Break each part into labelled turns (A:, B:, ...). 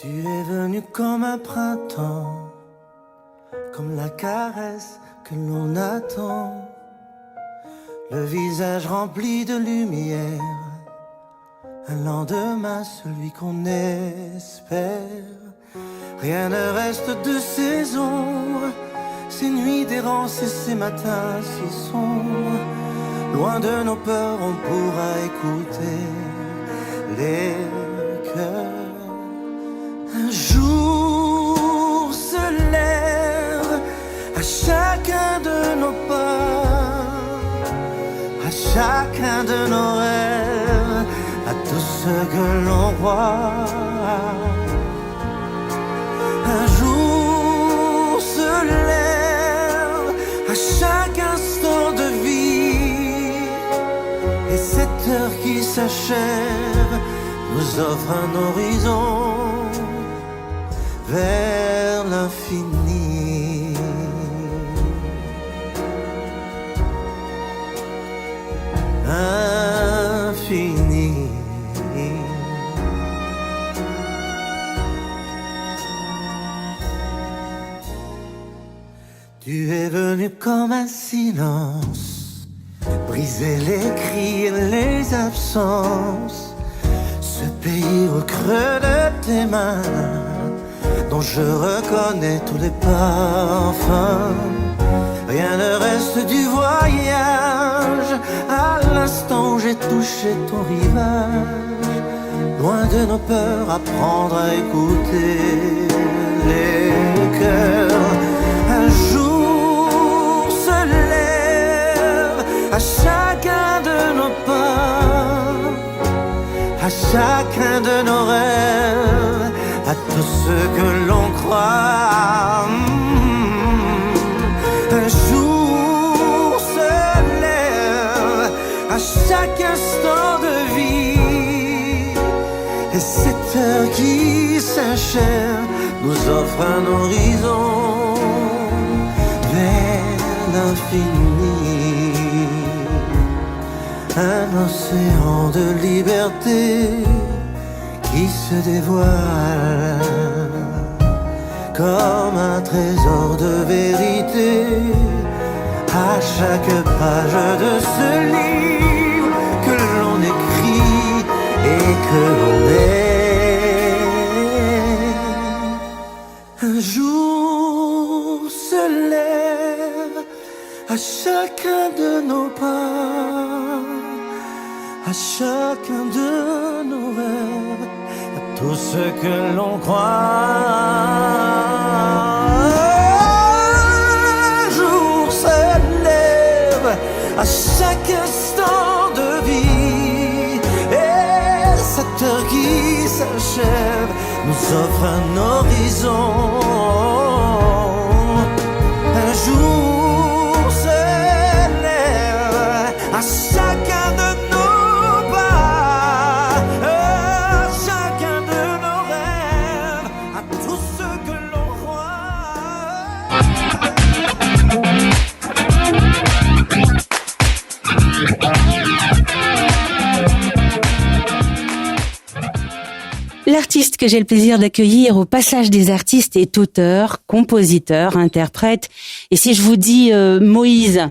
A: Tu es venu comme un printemps, comme la caresse que l'on attend, le visage rempli de lumière, un lendemain celui qu'on espère. Rien ne reste de ces ombres, ces nuits d'errance et ces matins si sombres. Loin de nos peurs on pourra écouter les cœurs. Un jour se lève à chacun de nos pas, à chacun de nos rêves, à tout ce que l'on croit. Un jour se lève à chaque instant de vie, et cette heure qui s'achève nous offre un horizon vers l'infini. Infini. Tu es venu comme un silence, briser les cris et les absences, ce pays au creux de tes mains, dont je reconnais tous les parfums. Rien ne reste du voyage, à l'instant où j'ai touché ton rivage. Loin de nos peurs, apprendre à écouter les cœurs. Un jour se lève à chacun de nos pas, à chacun de nos rêves, à tout ce que l'on croit. Un jour se lève à chaque instant de vie, et cette heure qui s'achève nous offre un horizon vers l'infini. Un océan de liberté qui se dévoile comme un trésor de vérité à chaque page de ce livre que l'on écrit et que l'on est. Un jour se lève à chacun de nos pas, à chacun de nos rêves, à tout ce que l'on croit. Un jour se lève à chaque instant de vie, et cette heure qui s'achève nous offre un horizon. Un jour se lève à chacun de nos pas, à chacun de nos rêves, à tout ce que l'on croit.
B: L'artiste que j'ai le plaisir d'accueillir au Passage des Artistes est auteur, compositeur, interprète. Et si je vous dis Moïse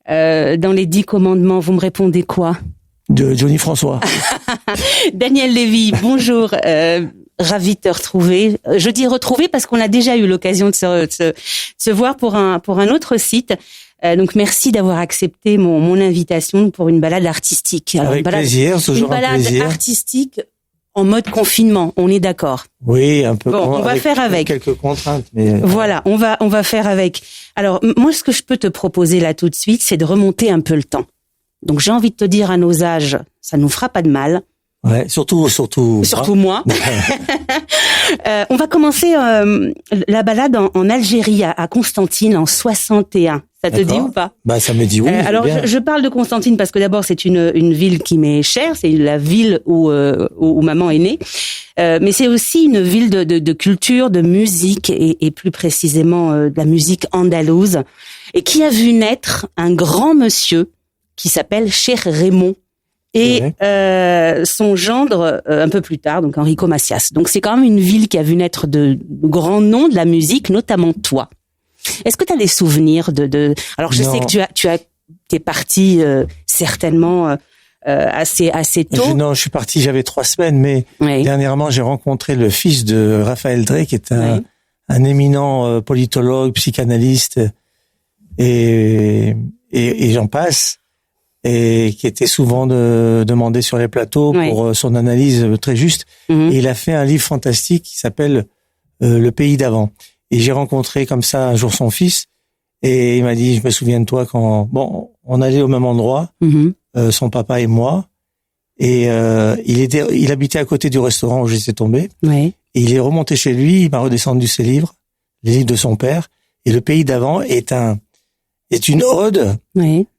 B: dans les 10 commandements, vous me répondez quoi?
C: De Johnny François.
B: Daniel Lévy, bonjour. Ravi de te retrouver. Je dis retrouver parce qu'on a déjà eu l'occasion de se voir pour un autre site. Donc merci d'avoir accepté mon invitation pour une balade artistique.
C: Alors, avec plaisir, toujours un plaisir.
B: Une balade artistique en mode confinement, on est d'accord?
C: Oui, un peu.
B: Bon, on va faire avec.
C: Quelques contraintes, mais
B: voilà, on va faire avec. Alors moi, ce que je peux te proposer là tout de suite, c'est de remonter un peu le temps. Donc j'ai envie de te dire à nos âges, ça nous fera pas de mal.
C: Ouais, surtout
B: moi. On va commencer la balade en Algérie, à Constantine, en 61. Ça te dit ou pas?
C: Bah, ça me dit oui.
B: Alors, je parle de Constantine parce que d'abord, c'est une ville qui m'est chère. C'est la ville où maman est née. Mais c'est aussi une ville de culture, de musique et plus précisément de la musique andalouse. Et qui a vu naître un grand monsieur qui s'appelle Cheikh Raymond. et son gendre un peu plus tard, donc Enrico Macias. Donc c'est quand même une ville qui a vu naître de grands noms de la musique, notamment toi. Est-ce que tu as des souvenirs Alors je sais que t'es parti certainement assez tôt.
C: Non, je suis parti, j'avais 3 semaines, mais dernièrement j'ai rencontré le fils de Raphaël Drey, qui est un éminent politologue, psychanalyste, et j'en passe, et qui était souvent demandé sur les plateaux pour son analyse très juste. Et il a fait un livre fantastique qui s'appelle Le pays d'avant. Et j'ai rencontré comme ça un jour son fils, et il m'a dit, je me souviens de toi quand on allait au même endroit, son papa et moi, et il habitait à côté du restaurant où j'étais tombé. Et il est remonté chez lui, il m'a redescendu ses livres, les livres de son père, et Le pays d'avant est une ode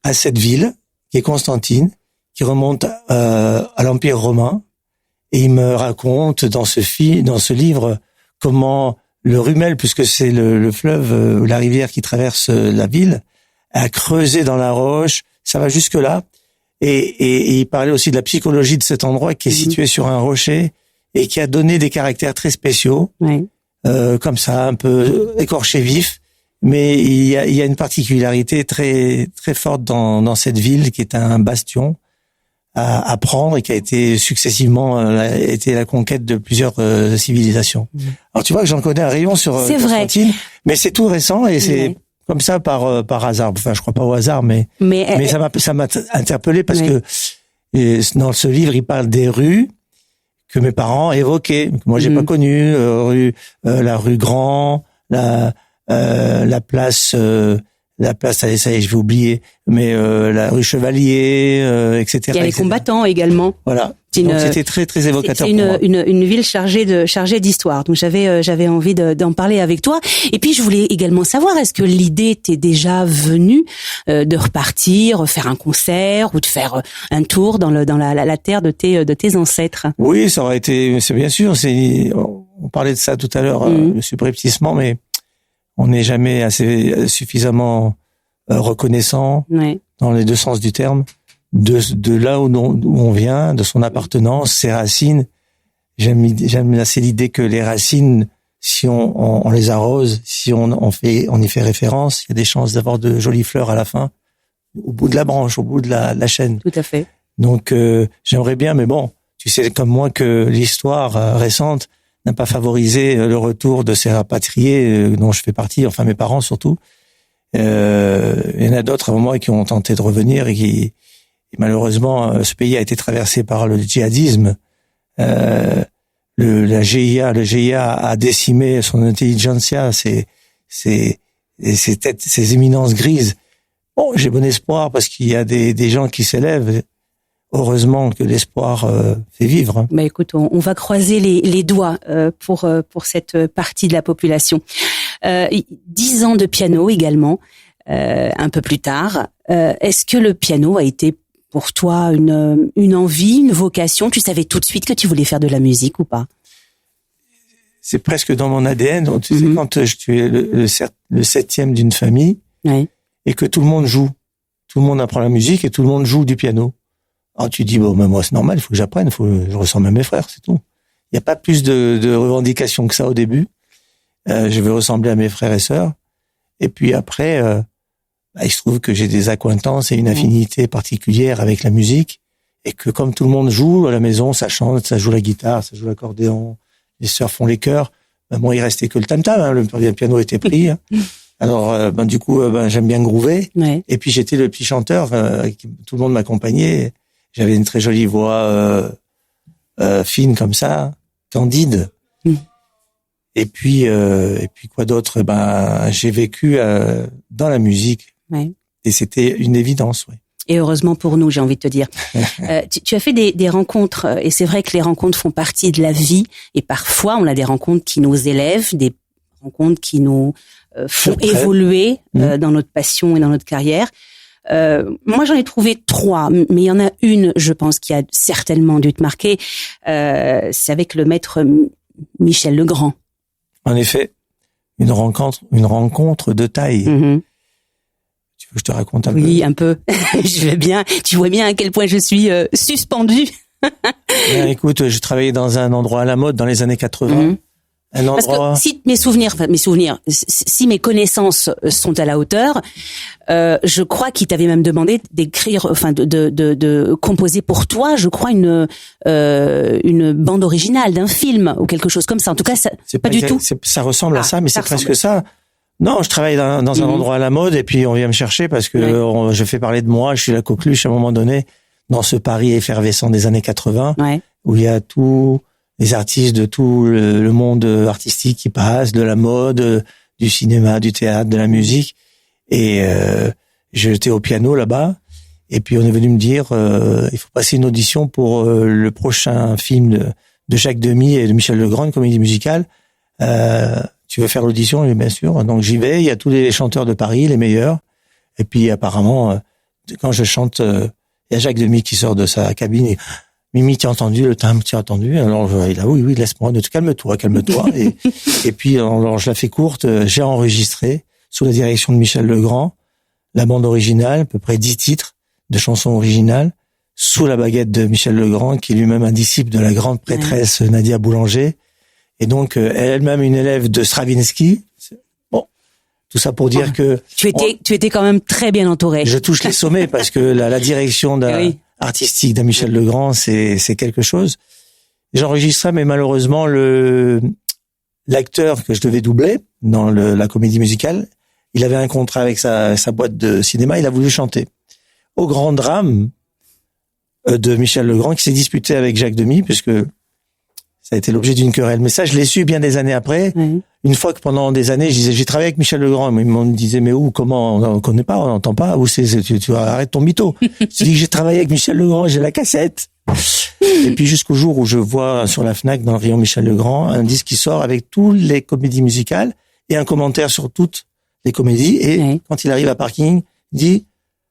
C: à cette ville qui est Constantine, qui remonte à l'Empire romain, et il me raconte dans ce livre comment le Rumel, puisque c'est le fleuve, la rivière qui traverse la ville, a creusé dans la roche, ça va jusque là, et il parlait aussi de la psychologie de cet endroit qui est situé sur un rocher et qui a donné des caractères très spéciaux, comme ça, un peu écorché vif. Mais il y a une particularité très très forte dans cette ville qui est un bastion à prendre et qui a été successivement été la conquête de plusieurs civilisations. Alors tu vois que j'en connais un rayon sur Constantine, mais c'est tout récent et c'est comme ça par hasard. Enfin, je crois pas au hasard, mais ça m'a interpellé parce que dans ce livre, il parle des rues que mes parents évoquaient, que moi j'ai pas connu, la rue Grand, la place, ça y est, je vais oublier, mais la rue Chevalier, etc.
B: Il y a les combattants également.
C: Voilà. Donc c'était très très évocateur.
B: C'est une ville chargée d'histoire. Donc j'avais envie d'en parler avec toi. Et puis je voulais également savoir, est-ce que l'idée t'est déjà venue de repartir, faire un concert ou de faire un tour dans la terre de tes ancêtres?
C: Oui, ça aurait été, c'est bien sûr. On parlait de ça tout à l'heure, subrepticement, mais on n'est jamais suffisamment reconnaissant dans les deux sens du terme de là où on vient, de son appartenance, ses racines. J'aime assez l'idée que les racines, si on les arrose, si on y fait référence, il y a des chances d'avoir de jolies fleurs à la fin, au bout de la branche, au bout de la chaîne.
B: Tout à fait.
C: Donc j'aimerais bien, mais bon, tu sais comme moi que l'histoire récente n'a pas favorisé le retour de ces rapatriés dont je fais partie, enfin mes parents surtout. Il y en a d'autres avant moi qui ont tenté de revenir et malheureusement ce pays a été traversé par le djihadisme. Le GIA a décimé son intelligentsia, ces éminences grises. Bon, j'ai bon espoir parce qu'il y a des gens qui s'élèvent. Heureusement que l'espoir fait vivre.
B: Bah écoute, on va croiser les doigts pour cette partie de la population. 10 ans de piano également, un peu plus tard. Est-ce que le piano a été pour toi une envie, une vocation? Tu savais tout de suite que tu voulais faire de la musique ou pas?
C: C'est presque dans mon ADN. Tu sais, quand tu es le 7e d'une famille et que tout le monde joue, tout le monde apprend la musique et tout le monde joue du piano. Alors tu dis, bon, mais moi c'est normal, il faut que j'apprenne, je ressemble à mes frères, c'est tout. Il n'y a pas plus de revendications que ça au début. Je veux ressembler à mes frères et sœurs. Et puis après, il se trouve que j'ai des accointances et une affinité particulière avec la musique. Et que comme tout le monde joue à la maison, ça chante, ça joue la guitare, ça joue l'accordéon, les sœurs font les chœurs. Bon, il restait que le tam-tam, le piano était pris. Alors, du coup, j'aime bien groover. Et puis j'étais le petit chanteur, tout le monde m'accompagnait. J'avais une très jolie voix fine comme ça, candide. Et puis quoi d'autre? J'ai vécu dans la musique. Et c'était une évidence.
B: Et heureusement pour nous, j'ai envie de te dire. Tu as fait des rencontres, et c'est vrai que les rencontres font partie de la vie. Et parfois, on a des rencontres qui nous élèvent, des rencontres qui nous font évoluer dans notre passion et dans notre carrière. Moi, j'en ai trouvé 3, mais il y en a une, je pense, qui a certainement dû te marquer. C'est avec le maître Michel Legrand. En
C: effet, une rencontre de taille. que je te raconte un peu?
B: Oui, un peu. Je vais bien. Tu vois bien à quel point je suis suspendue.
C: Bien, écoute, je travaillais dans un endroit à la mode dans les années 80. Un endroit...
B: Parce que si si mes connaissances sont à la hauteur, je crois qu'il t'avait même demandé d'écrire, enfin de composer pour toi, je crois une bande originale d'un film ou quelque chose comme ça. En tout cas, c'est pas du tout.
C: Ça ressemble à ça, mais c'est presque ça. Non, je travaille dans un endroit à la mode et puis on vient me chercher parce que je fais parler de moi. Je suis la coqueluche à un moment donné dans ce Paris effervescent des années 80 où il y a tous les artistes de tout le monde artistique qui passent, de la mode, du cinéma, du théâtre, de la musique. Et j'étais au piano là-bas. Et puis on est venu me dire, il faut passer une audition pour le prochain film de Jacques Demy et de Michel Legrand, une comédie musicale. Tu veux faire l'audition? Oui, bien sûr. Donc j'y vais. Il y a tous les chanteurs de Paris, les meilleurs. Et puis apparemment, quand je chante, il y a Jacques Demy qui sort de sa cabine et Mimi, tu as entendu le timbre, tu as entendu? Alors il a oui, laisse-moi, calme-toi. Et puis alors je la fais courte. J'ai enregistré sous la direction de Michel Legrand la bande originale, à peu près 10 titres de chansons originales, sous la baguette de Michel Legrand, qui est lui-même un disciple de la grande prêtresse Nadia Boulanger. Et donc, elle-même une élève de Stravinsky. Bon, tout ça pour dire que...
B: Tu étais quand même très bien entouré.
C: Je touche les sommets parce que la direction artistique d'un Michel Legrand, c'est quelque chose. J'enregistrais, mais malheureusement, l'acteur que je devais doubler dans la comédie musicale, il avait un contrat avec sa boîte de cinéma, il a voulu chanter. Au grand drame de Michel Legrand, qui s'est disputé avec Jacques Demy, puisque ça a été l'objet d'une querelle. Mais ça, je l'ai su bien des années après. Une fois que pendant des années, je disais, j'ai travaillé avec Michel Legrand. Ils me disaient, mais où, comment, on connaît pas, on n'entend pas. Où tu arrêtes ton mytho. Je dis que j'ai travaillé avec Michel Legrand, j'ai la cassette. Et puis jusqu'au jour où je vois sur la Fnac, dans le rayon Michel Legrand, un disque qui sort avec toutes les comédies musicales et un commentaire sur toutes les comédies. Et quand il arrive à Parking, il dit,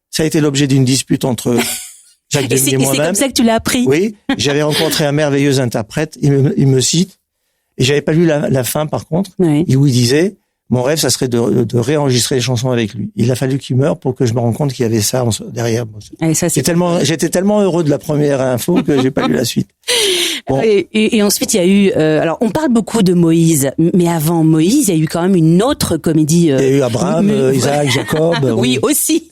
C: ça a été l'objet d'une dispute entre Jacques Demy et moi-même.
B: C'est comme ça que tu l'as appris.
C: Oui, j'avais rencontré un merveilleux interprète, il me cite, et j'avais pas lu la fin par contre, où il disait, mon rêve, ça serait de réenregistrer les chansons avec lui. Il a fallu qu'il meure pour que je me rende compte qu'il y avait ça derrière. J'étais tellement heureux de la première info que j'ai pas lu la suite. Bon.
B: Et ensuite, il y a eu... alors, on parle beaucoup de Moïse, mais avant Moïse, il y a eu quand même une autre comédie...
C: il y a eu Abraham, Isaac, Jacob...
B: oui, aussi.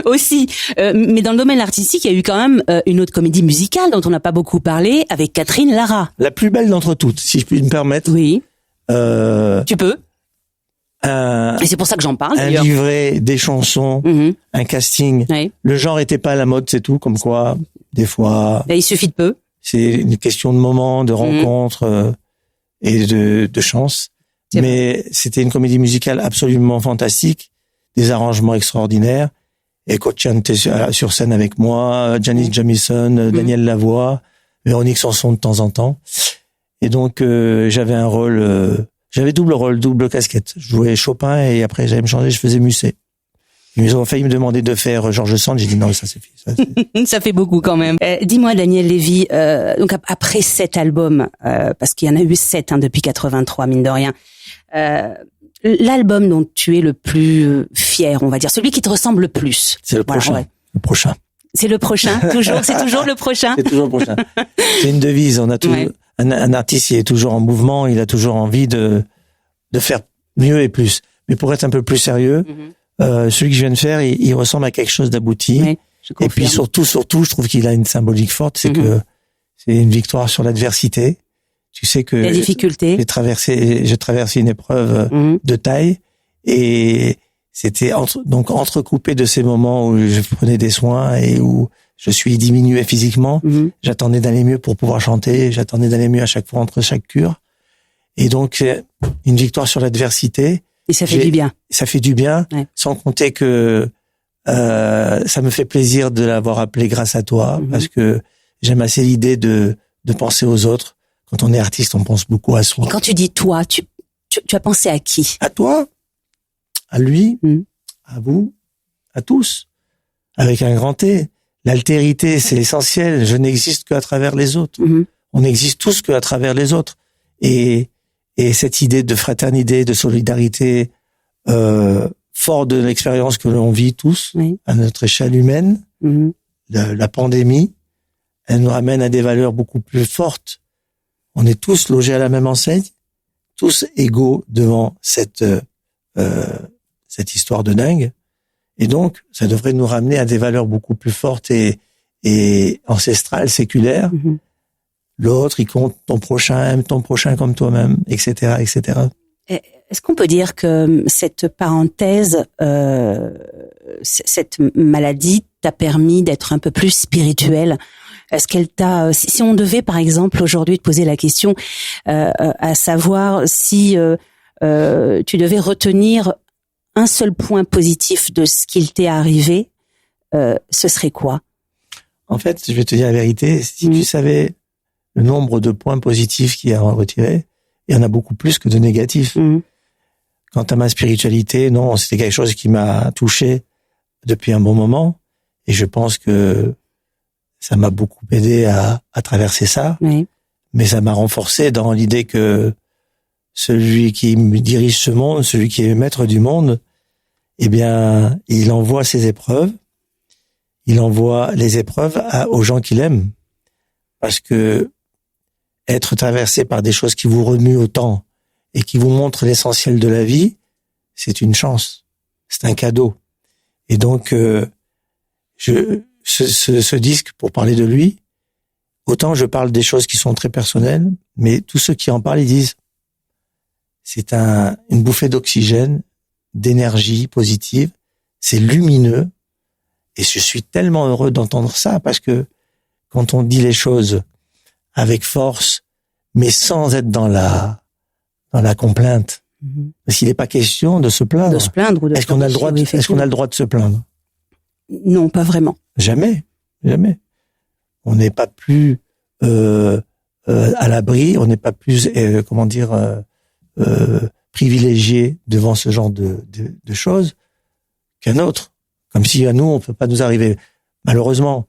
B: aussi. Mais dans le domaine artistique, il y a eu quand même une autre comédie musicale dont on n'a pas beaucoup parlé, avec Catherine Lara.
C: La plus belle d'entre toutes, si je puis me permettre.
B: Oui. Tu peux. Et c'est pour ça que j'en parle, d'ailleurs.
C: Un livret, des chansons, un casting. Le genre était pas à la mode, c'est tout. Comme quoi, des fois...
B: Là, il suffit de peu.
C: C'est une question de moment, de rencontre et de chance. Mais c'était une comédie musicale absolument fantastique, des arrangements extraordinaires. Et Cochian était sur scène avec moi, Janis Jamison, Daniel Lavoie, Véronique Sanson de temps en temps. Et donc j'avais un rôle, j'avais double rôle, double casquette. Je jouais Chopin et après j'allais me changer, je faisais Musset. Ils ont failli me demander de faire Georges Sand, j'ai dit non, ça suffit.
B: Ça fait beaucoup quand même. Dis-moi, Daniel Lévy, donc après 7 albums, parce qu'il y en a eu 7 depuis 83, mine de rien, l'album dont tu es le plus fier, on va dire, celui qui te ressemble le plus.
C: C'est le prochain. Le prochain.
B: C'est le prochain, toujours. C'est toujours le prochain.
C: C'est toujours le prochain. C'est une devise. On a un artiste, il est toujours en mouvement, il a toujours envie de faire mieux et plus. Mais pour être un peu plus sérieux. Celui que je viens de faire, il ressemble à quelque chose d'abouti. Oui, et puis surtout, je trouve qu'il a une symbolique forte, c'est que c'est une victoire sur l'adversité. Tu sais que
B: la difficulté.
C: J'ai traversé une épreuve de taille et c'était entrecoupé de ces moments où je prenais des soins et où je suis diminué physiquement. J'attendais d'aller mieux pour pouvoir chanter. J'attendais d'aller mieux à chaque fois entre chaque cure. Et donc une victoire sur l'adversité.
B: Et ça fait du bien.
C: Ça fait du bien, sans compter que ça me fait plaisir de l'avoir appelé grâce à toi, parce que j'aime assez l'idée de penser aux autres. Quand on est artiste, on pense beaucoup à soi.
B: Et quand tu dis toi, tu as pensé à qui?
C: À toi, à lui, à vous, à tous, avec un grand T. L'altérité, c'est essentiel. Je n'existe qu'à travers les autres. On n'existe tous qu'à travers les autres. Et cette idée de fraternité, de solidarité fort de l'expérience que l'on vit tous, à notre échelle humaine, la pandémie, elle nous ramène à des valeurs beaucoup plus fortes. On est tous logés à la même enseigne, tous égaux devant cette histoire de dingue. Et donc, ça devrait nous ramener à des valeurs beaucoup plus fortes et ancestrales, séculaires. L'autre, il compte ton prochain, aime ton prochain comme toi-même, etc., etc.
B: Est-ce qu'on peut dire que cette parenthèse, cette maladie t'a permis d'être un peu plus spirituel? Est-ce qu'elle t'a, si on devait par exemple aujourd'hui te poser la question, à savoir si tu devais retenir un seul point positif de ce qu'il t'est arrivé, ce serait quoi?
C: En fait, je vais te dire la vérité, si tu savais le nombre de points positifs qu'il y a à retirer, il y en a beaucoup plus que de négatifs. Quant à ma spiritualité, non, c'était quelque chose qui m'a touché depuis un bon moment, et je pense que ça m'a beaucoup aidé à traverser ça, mais ça m'a renforcé dans l'idée que celui qui dirige ce monde, celui qui est maître du monde, eh bien, il envoie ses épreuves, il envoie les épreuves aux gens qu'il aime, parce que être traversé par des choses qui vous remuent autant et qui vous montrent l'essentiel de la vie, c'est une chance, c'est un cadeau. Et donc, ce disque, pour parler de lui, autant je parle des choses qui sont très personnelles, mais tous ceux qui en parlent, ils disent c'est une bouffée d'oxygène, d'énergie positive, c'est lumineux, et je suis tellement heureux d'entendre ça, parce que quand on dit les choses avec force, mais sans être dans la complainte, parce qu'il n'est pas question de se plaindre. Est-ce qu'on a le droit de se plaindre?
B: Non, pas vraiment.
C: Jamais. On n'est pas plus à l'abri, on n'est pas plus privilégié devant ce genre de choses qu'un autre. Comme si à nous on peut pas nous arriver. Malheureusement,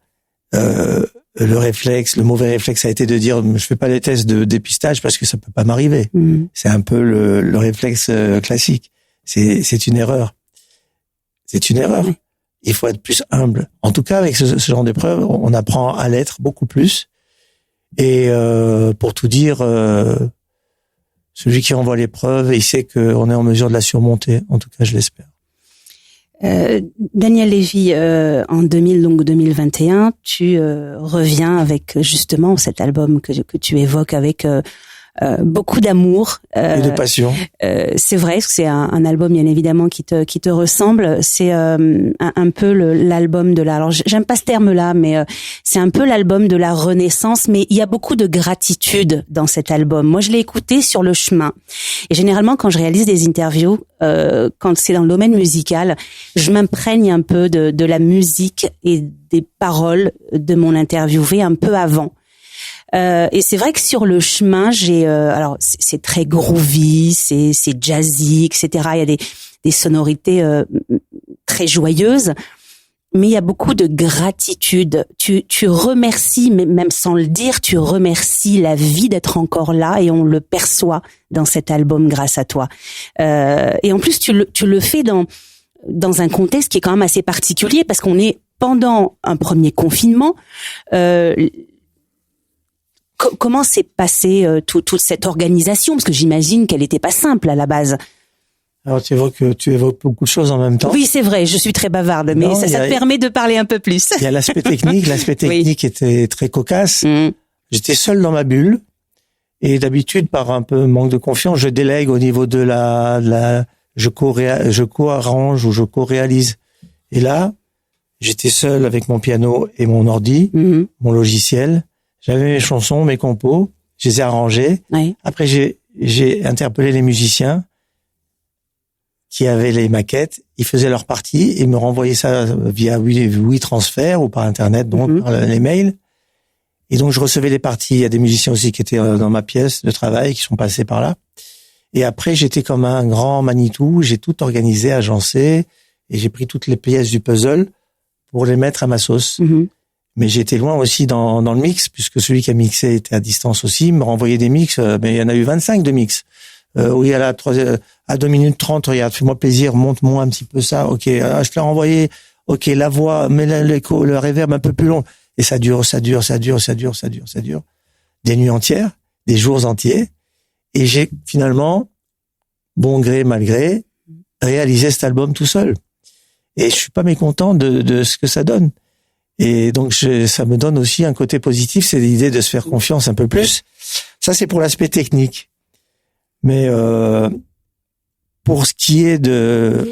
C: le mauvais réflexe a été de dire je fais pas les tests de dépistage parce que ça peut pas m'arriver. C'est un peu le réflexe classique. C'est une erreur. Il faut être plus humble. En tout cas, avec ce genre d'épreuve, on apprend à l'être beaucoup plus. Et pour tout dire, celui qui envoie l'épreuve, il sait qu'on est en mesure de la surmonter. En tout cas, je l'espère.
B: Daniel Lévy, en 2021, tu reviens avec justement cet album que tu évoques avec beaucoup d'amour
C: et de passion.
B: C'est vrai, c'est un album bien évidemment qui te ressemble. C'est un peu l'album de la. Alors j'aime pas ce terme-là, mais c'est un peu l'album de la renaissance. Mais il y a beaucoup de gratitude dans cet album. Moi, je l'ai écouté sur le chemin. Et généralement, quand je réalise des interviews, quand c'est dans le domaine musical, je m'imprègne un peu de la musique et des paroles de mon interviewé un peu avant. Et c'est vrai que sur le chemin, alors c'est très groovy, c'est jazzy, etc. Il y a des sonorités très joyeuses, mais il y a beaucoup de gratitude. Tu remercies, même sans le dire, tu remercies la vie d'être encore là, et on le perçoit dans cet album grâce à toi. Et en plus, tu le fais dans un contexte qui est quand même assez particulier, parce qu'on est pendant un premier confinement. Comment s'est passée toute cette organisation? Parce que j'imagine qu'elle n'était pas simple à la base.
C: Alors tu évoques beaucoup de choses en même temps.
B: Oui, c'est vrai, je suis très bavarde, mais ça te permet de parler un peu plus.
C: Il y a l'aspect technique. Oui. Était très cocasse. J'étais seul dans ma bulle, et d'habitude, par un peu manque de confiance, je délègue au niveau de je co-arrange ou je co-réalise. Et là, j'étais seul avec mon piano et mon ordi, mon logiciel. J'avais mes chansons, mes compos, je les ai arrangées.
B: Oui.
C: Après, j'ai interpellé les musiciens qui avaient les maquettes. Ils faisaient leur partie et me renvoyaient ça via WeTransfer ou par Internet, donc par les mails. Et donc, je recevais les parties. Il y a des musiciens aussi qui étaient dans ma pièce de travail, qui sont passés par là. Et après, j'étais comme un grand Manitou. J'ai tout organisé, agencé, et j'ai pris toutes les pièces du puzzle pour les mettre à ma sauce. Mais j'ai été loin aussi dans le mix, puisque celui qui a mixé était à distance aussi. Il me renvoyait des mix, mais il y en a eu 25 de mix. oui, à 2 minutes 30, regarde, fais-moi plaisir, monte-moi un petit peu ça. Ok, je te l'ai renvoyé. Ok, la voix, mets l'écho, le reverb un peu plus long. Et ça dure. Des nuits entières, des jours entiers. Et j'ai finalement, bon gré, mal gré, réalisé cet album tout seul. Et je suis pas mécontent de ce que ça donne. Et donc, ça me donne aussi un côté positif, c'est l'idée de se faire confiance un peu plus. Ça, c'est pour l'aspect technique. Mais pour ce qui est de...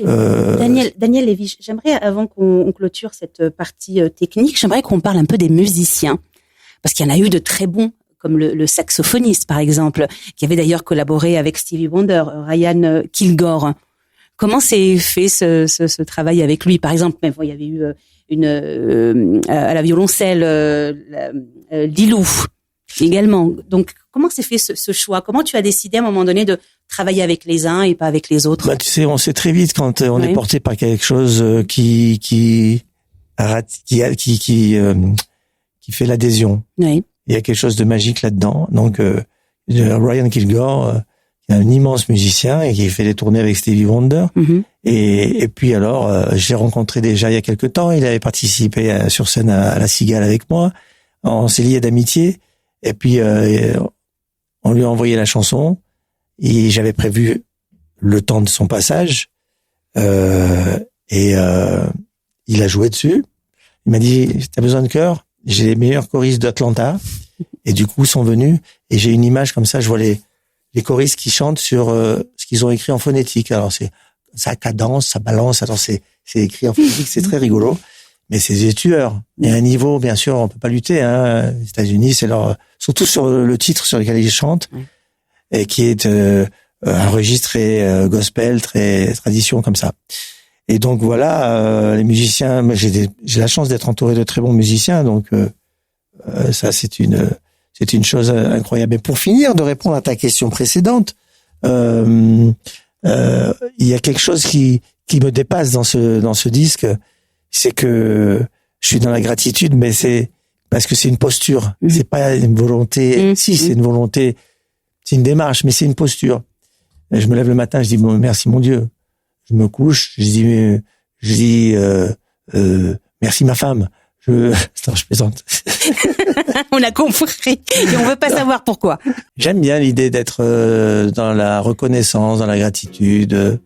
B: Daniel Lévy, j'aimerais, avant qu'on clôture cette partie technique, j'aimerais qu'on parle un peu des musiciens. Parce qu'il y en a eu de très bons, comme le saxophoniste, par exemple, qui avait d'ailleurs collaboré avec Stevie Wonder, Ryan Kilgore. Comment s'est fait ce travail avec lui, par exemple? Mais bon, il y avait eu à la violoncelle, Lilou également. Donc, comment s'est fait ce choix? Comment tu as décidé à un moment donné de travailler avec les uns et pas avec les autres?
C: Bah, tu sais, on sait très vite quand on est porté par quelque chose qui fait l'adhésion.
B: Oui.
C: Il y a quelque chose de magique là-dedans. Donc, Ryan Kilgore, qui est un immense musicien et qui fait des tournées avec Stevie Wonder. Mm-hmm. Et puis alors, j'ai rencontré déjà il y a quelque temps. Il avait participé sur scène à La Cigale avec moi. On s'est liés d'amitié. Et puis, on lui a envoyé la chanson. Et j'avais prévu le temps de son passage. Il a joué dessus. Il m'a dit, t'as besoin de chœur? J'ai les meilleurs choristes d'Atlanta. Et du coup, ils sont venus. Et j'ai une image comme ça, je vois les choristes qui chantent sur ce qu'ils ont écrit en phonétique. Alors, c'est ça cadence, ça balance. Alors, c'est écrit en phonétique, c'est très rigolo. Mais c'est des tueurs. Et à un niveau, bien sûr, on peut pas lutter. Hein. Les États-Unis, c'est surtout sur le titre sur lequel ils chantent, et qui est un registre très gospel, très tradition comme ça. Et donc voilà, les musiciens. J'ai la chance d'être entouré de très bons musiciens, donc ça c'est une chose incroyable. Mais pour finir de répondre à ta question précédente, il y a quelque chose qui me dépasse dans ce disque, c'est que je suis dans la gratitude, mais c'est parce que c'est une posture, c'est pas une volonté. Si, c'est une volonté, c'est une démarche, mais c'est une posture. Et je me lève le matin, je dis bon, merci mon Dieu. Je me couche, je dis merci ma femme. Je plaisante.
B: On a compris. Et on veut pas savoir pourquoi.
C: J'aime bien l'idée d'être dans la reconnaissance, dans la gratitude.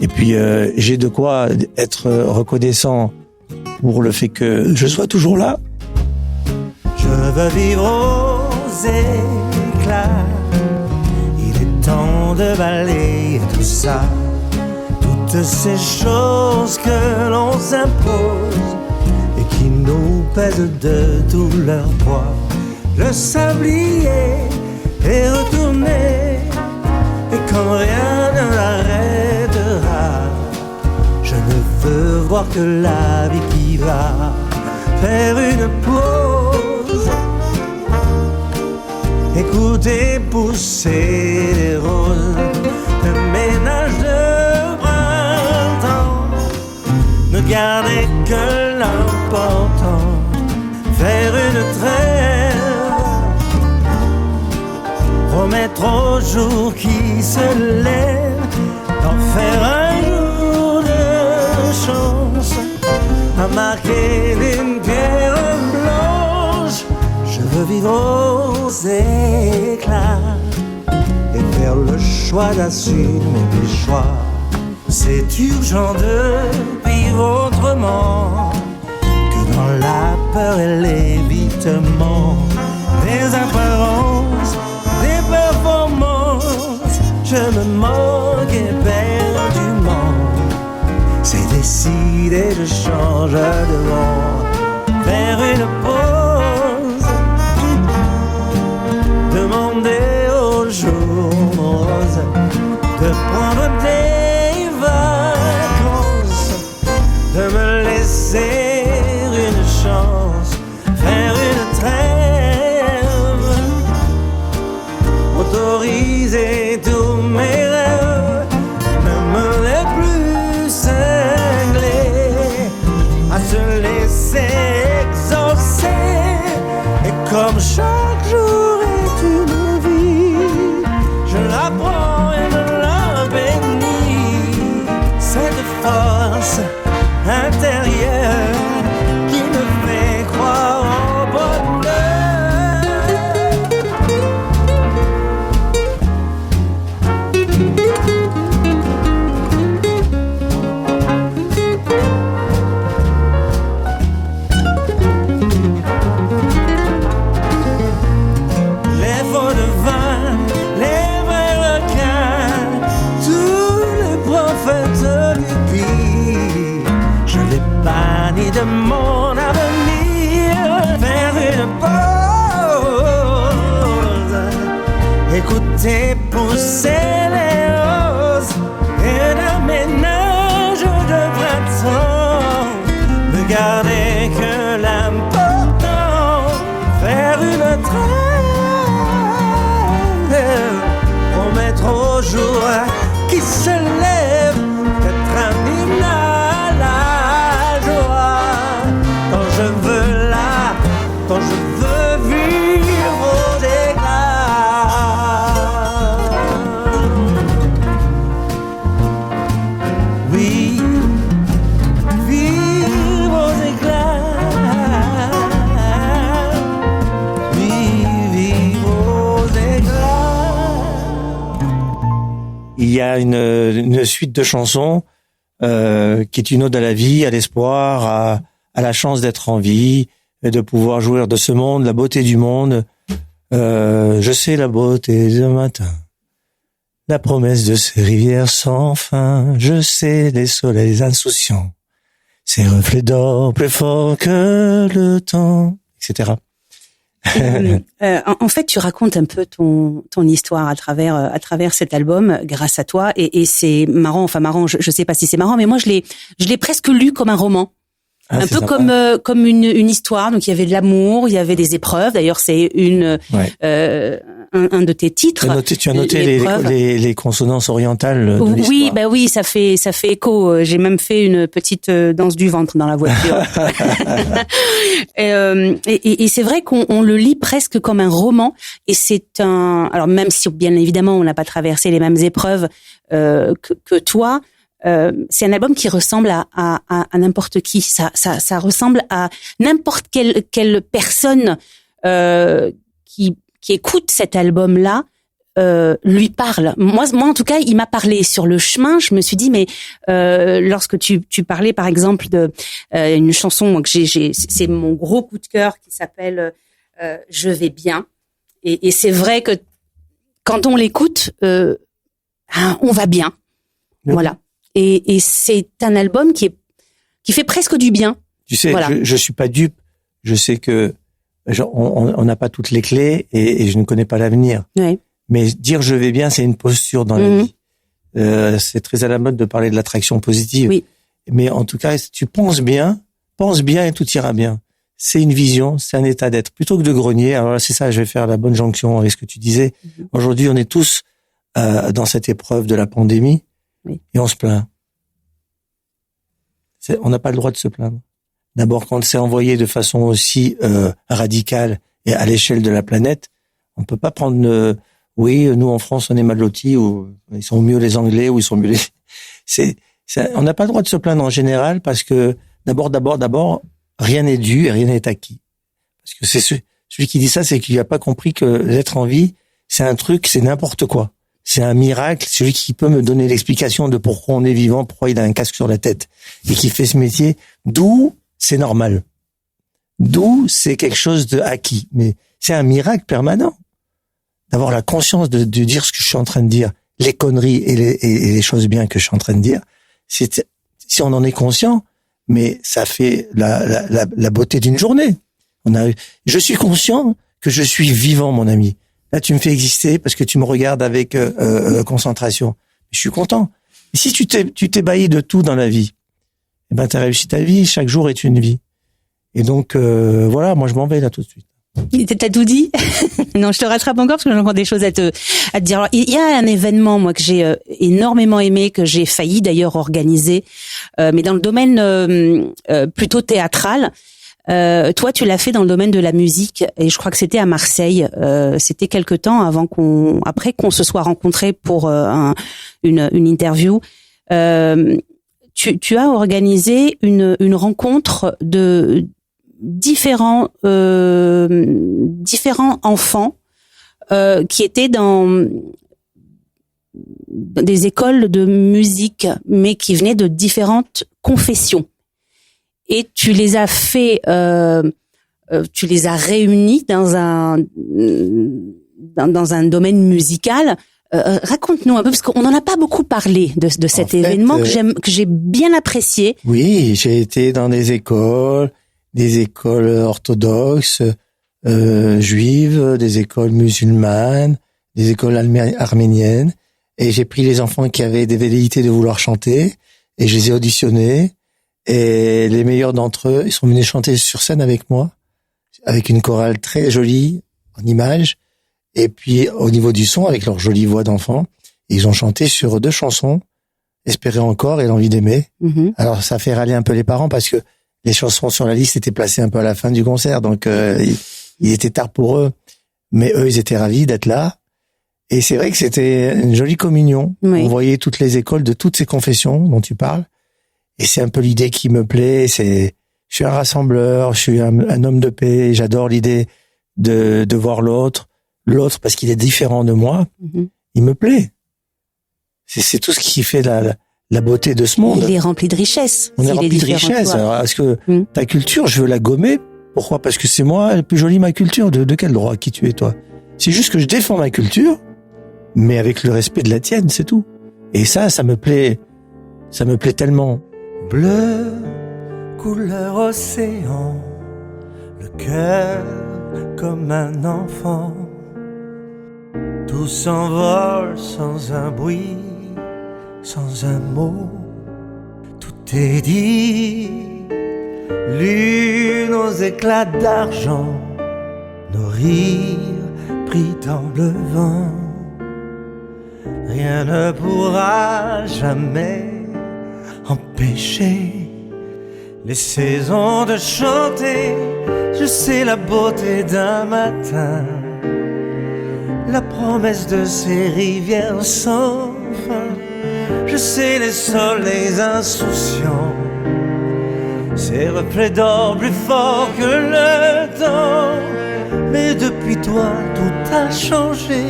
C: Et puis, j'ai de quoi être reconnaissant pour le fait que je sois toujours là.
A: Je veux vivre aux éclats. Il est temps de balayer tout ça. Toutes ces choses que l'on s'impose et qui nous pèsent de tout leur poids. Le sablier est retourné et comme rien ne l'arrêtera, je ne veux voir que la vie qui va faire une pause. Écoutez pousser les roses, le ménage de printemps. Ne gardez que l'important, faire une trêve, remettre au jour qui se lève, d'en faire un jour de chance, à marquer d'une pierre blanche. Je veux vivre aux éclats et faire le choix d'assumer mes choix. C'est urgent de vivre autrement que dans la peur et l'évitement des apparences, des performances. Je me moque éperdument. C'est décidé, je change de vent, faire une pause, demander au jour rose de prendre des vacances, de me laisser une chance, faire une trêve, autoriser tous mes rêves, même les plus cinglés, à se laisser exaucer. Et comme chaque jour est une vie, je la prends et de mon avenir, faire une pause, écouter pousser les roses et un ménage de printemps, ne garder que l'important, faire une trêve, promettre au jour qui se lève d'être un hymne à la joie. Quand je veux quand je veux vivre aux éclats. Oui, vivre aux éclats. Oui, vivre aux éclats.
C: Il y a une suite de chansons qui est une ode à la vie, à l'espoir, à la chance d'être en vie, et de pouvoir jouir de ce monde, la beauté du monde. Je sais la beauté du matin, la promesse de ces rivières sans fin. Je sais les soleils insouciants, ces reflets d'or plus forts que le temps, etc.
B: En fait, tu racontes un peu ton histoire à travers cet album, grâce à toi, et c'est marrant. Je sais pas si c'est marrant, mais moi je l'ai presque lu comme un roman.
C: Ah,
B: un peu
C: sympa.
B: comme une histoire. Donc il y avait de l'amour, il y avait des épreuves. D'ailleurs, c'est un de tes titres.
C: Tu as noté les consonances orientales de l'histoire.
B: Oui, ça fait écho. J'ai même fait une petite danse du ventre dans la voiture. et c'est vrai qu'on le lit presque comme un roman. Et c'est alors même si bien évidemment on n'a pas traversé les mêmes épreuves que toi. C'est un album qui ressemble à n'importe qui. Ça ressemble à n'importe quelle personne qui écoute cet album-là lui parle. Moi en tout cas, il m'a parlé sur le chemin. Je me suis dit, mais lorsque tu parlais par exemple de une chanson que c'est mon gros coup de cœur qui s'appelle Je vais bien. Et c'est vrai que quand on l'écoute, on va bien. Oui. Voilà. Et c'est un album qui fait presque du bien.
C: Tu sais,
B: voilà.
C: je suis pas dupe. Je sais que on n'a pas toutes les clés et je ne connais pas l'avenir.
B: Oui.
C: Mais dire je vais bien, c'est une posture dans la vie. C'est très à la mode de parler de l'attraction positive.
B: Oui.
C: Mais en tout cas, si tu pense bien et tout ira bien. C'est une vision, c'est un état d'être. Plutôt que de grogner, alors là, c'est ça, je vais faire la bonne jonction avec ce que tu disais. Aujourd'hui, on est tous dans cette épreuve de la pandémie.
B: Oui.
C: Et on se plaint. On n'a pas le droit de se plaindre. D'abord, quand c'est envoyé de façon aussi radicale et à l'échelle de la planète, on peut pas prendre. Oui, nous en France, on est mal lotis, ou ils sont mieux les Anglais, ou ils sont mieux les. On n'a pas le droit de se plaindre en général parce que d'abord, rien n'est dû et rien n'est acquis. Parce que c'est celui qui dit ça, c'est qu'il n'a pas compris que l'être en vie, c'est un truc, c'est n'importe quoi. C'est un miracle, celui qui peut me donner l'explication de pourquoi on est vivant, pourquoi il a un casque sur la tête et qui fait ce métier, d'où c'est normal. D'où c'est quelque chose de acquis. Mais c'est un miracle permanent d'avoir la conscience de dire ce que je suis en train de dire, les conneries et les choses bien que je suis en train de dire. Si on en est conscient, mais ça fait la beauté d'une journée. Je suis conscient que je suis vivant, mon ami. Là, tu me fais exister parce que tu me regardes avec concentration. Je suis content. Et si tu t'ébahis de tout dans la vie, eh ben, t'as réussi ta vie. Chaque jour est une vie. Et donc, voilà, moi, je m'en vais là tout de suite.
B: T'as tout dit? Non, je te rattrape encore parce que j'ai encore des choses à te dire. Alors, il y a un événement, moi, que j'ai énormément aimé, que j'ai failli d'ailleurs organiser, mais dans le domaine plutôt théâtral. Toi, tu l'as fait dans le domaine de la musique et je crois que c'était à Marseille. C'était quelque temps après qu'on se soit rencontrés pour une interview. Tu as organisé une rencontre de différents enfants qui étaient dans des écoles de musique, mais qui venaient de différentes confessions. Et tu les as fait, tu les as réunis dans un domaine musical Raconte-nous un peu, parce qu'on n'en a pas beaucoup parlé de cet événement que j'ai bien apprécié.
C: Oui, j'ai été dans des écoles orthodoxes, juives, des écoles musulmanes, des écoles arméniennes, et j'ai pris les enfants qui avaient des velléités de vouloir chanter, et je les ai auditionnés, et les meilleurs d'entre eux, ils sont venus chanter sur scène avec moi, avec une chorale très jolie, en images, et puis au niveau du son, avec leur jolie voix d'enfant, ils ont chanté sur 2 chansons, Espérer encore et L'envie d'aimer. Mm-hmm. Alors ça fait râler un peu les parents, parce que les chansons sur la liste étaient placées un peu à la fin du concert, donc il était tard pour eux, mais eux, ils étaient ravis d'être là. Et c'est vrai que c'était une jolie communion. Oui. On voyait toutes les écoles de toutes ces confessions dont tu parles. Et c'est un peu l'idée qui me plaît. Je suis un rassembleur, je suis un homme de paix. J'adore l'idée de voir l'autre parce qu'il est différent de moi. Mm-hmm. Il me plaît. C'est tout ce qui fait la beauté de ce monde.
B: Il est rempli de richesse.
C: On est rempli de richesse. Alors, est-ce que ta culture, je veux la gommer? Pourquoi? Parce que c'est moi le plus joli, ma culture. De quel droit? Qui tu es, toi? C'est juste que je défends ma culture, mais avec le respect de la tienne, c'est tout. Et ça me plaît tellement.
A: Bleu, couleur océan, le cœur comme un enfant. Tout s'envole sans un bruit, sans un mot. Tout est dit. Lune aux éclats d'argent, nos rires pris dans le vent. Rien ne pourra jamais empêcher les saisons de chanter. Je sais la beauté d'un matin, la promesse de ces rivières sans fin. Je sais les soleils insouciants, ces reflets d'or plus forts que le temps. Mais depuis toi tout a changé.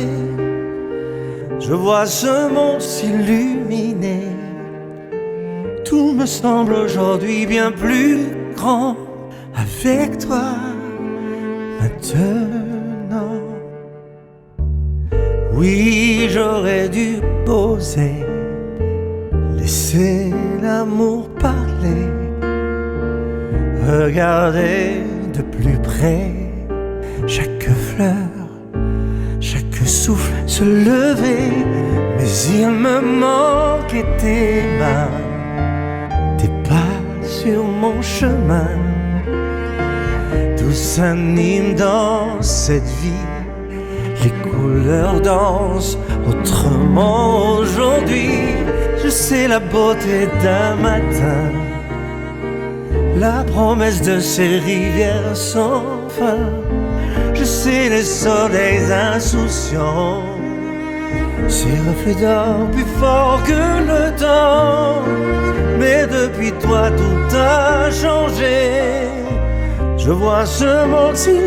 A: Je vois ce monde s'illuminer. Tout me semble aujourd'hui bien plus grand avec toi maintenant. Oui, j'aurais dû poser, laisser l'amour parler, regarder de plus près chaque fleur, chaque souffle se lever. Mais il me manquait tes mains, tes pas sur mon chemin. Tout s'anime dans cette vie, les couleurs dansent autrement aujourd'hui. Je sais la beauté d'un matin, la promesse de ces rivières sans fin. Je sais les soleils insouciants, ces reflets d'or plus forts que le temps. Mais depuis toi tout a changé. Je vois ce monde s'illuminer.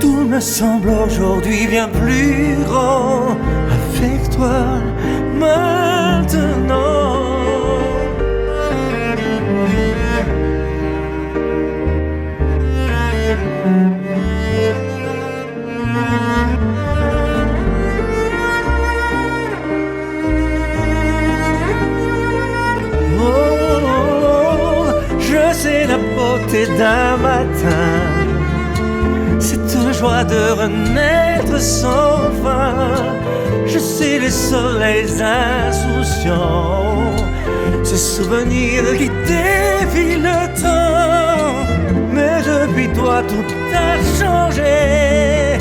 A: Tout me semble aujourd'hui bien plus grand avec toi maintenant. C'est la beauté d'un matin, cette joie de renaître sans fin. Je sais les soleils insouciants, ces souvenirs qui défient le temps. Mais depuis toi tout a changé.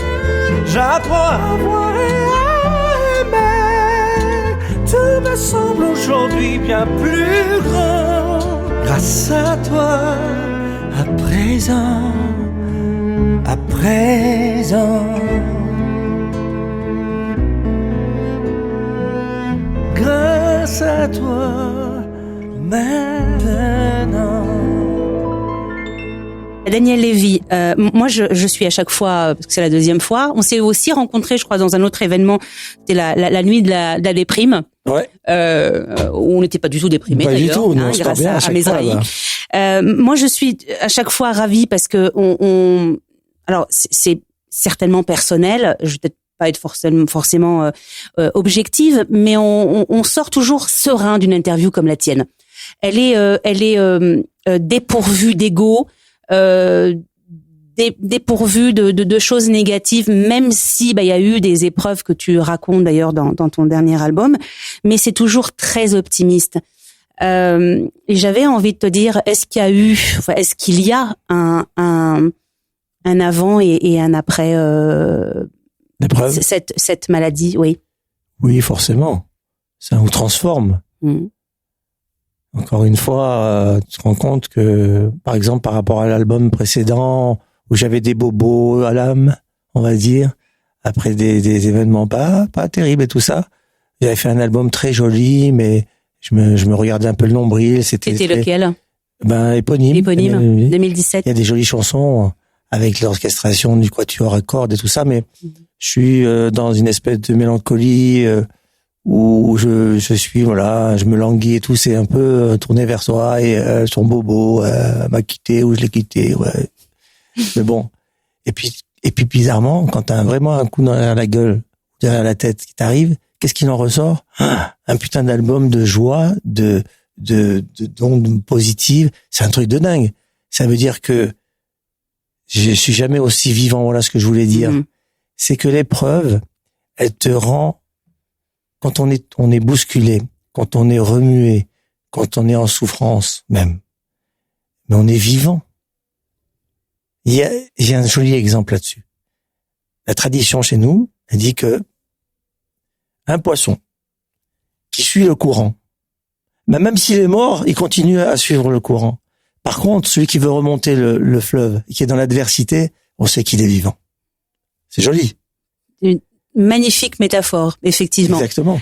A: J'apprends à voir et à aimer. Tout me semble aujourd'hui bien plus grand grâce à toi, à présent, à présent. Grâce à toi, maintenant.
B: Daniel Lévy, moi je suis à chaque fois, parce que c'est la deuxième fois, on s'est aussi rencontrés, je crois, dans un autre événement, c'était la nuit de la déprime.
C: Ouais.
B: Où on n'était pas du tout déprimés d'ailleurs,
C: du tout, non,
B: grâce
C: bien
B: à Mesrahi. Moi je suis à chaque fois ravie parce que alors c'est certainement personnel, je vais peut-être pas être forcément objective, mais on sort toujours serein d'une interview comme la tienne. Elle est dépourvue d'ego, dépourvue de choses négatives, même si il y a eu des épreuves que tu racontes d'ailleurs dans ton dernier album, mais c'est toujours très optimiste. Et j'avais envie de te dire, est-ce qu'il y a un avant et un après cette maladie, oui.
C: Oui, forcément. Ça nous transforme. Encore une fois, tu te rends compte que, par exemple, par rapport à l'album précédent, où j'avais des bobos à l'âme, on va dire, après des événements pas terribles et tout ça, j'avais fait un album très joli, mais je me regardais un peu le nombril. C'était
B: lequel?
C: Éponyme.
B: 2017.
C: Il y a des jolies chansons avec l'orchestration du quatuor à cordes et tout ça, mais je suis dans une espèce de mélancolie où je suis, je me languis et tout, c'est un peu tourné vers soi et son bobo m'a quitté ou je l'ai quitté, ouais. Mais bon. Et puis bizarrement, quand t'as vraiment un coup derrière la gueule, derrière la tête qui t'arrive, qu'est-ce qu'il en ressort? Un putain d'album de joie, d'ondes positives. C'est un truc de dingue. Ça veut dire que je suis jamais aussi vivant. Voilà ce que je voulais dire. C'est que l'épreuve, elle te rend, quand on est bousculé, quand on est remué, quand on est en souffrance même, mais on est vivant. J'ai un joli exemple là-dessus. La tradition chez nous, elle dit que un poisson qui suit le courant, même s'il est mort, il continue à suivre le courant. Par contre, celui qui veut remonter le fleuve, qui est dans l'adversité, on sait qu'il est vivant. C'est joli.
B: Une magnifique métaphore, effectivement.
C: Exactement.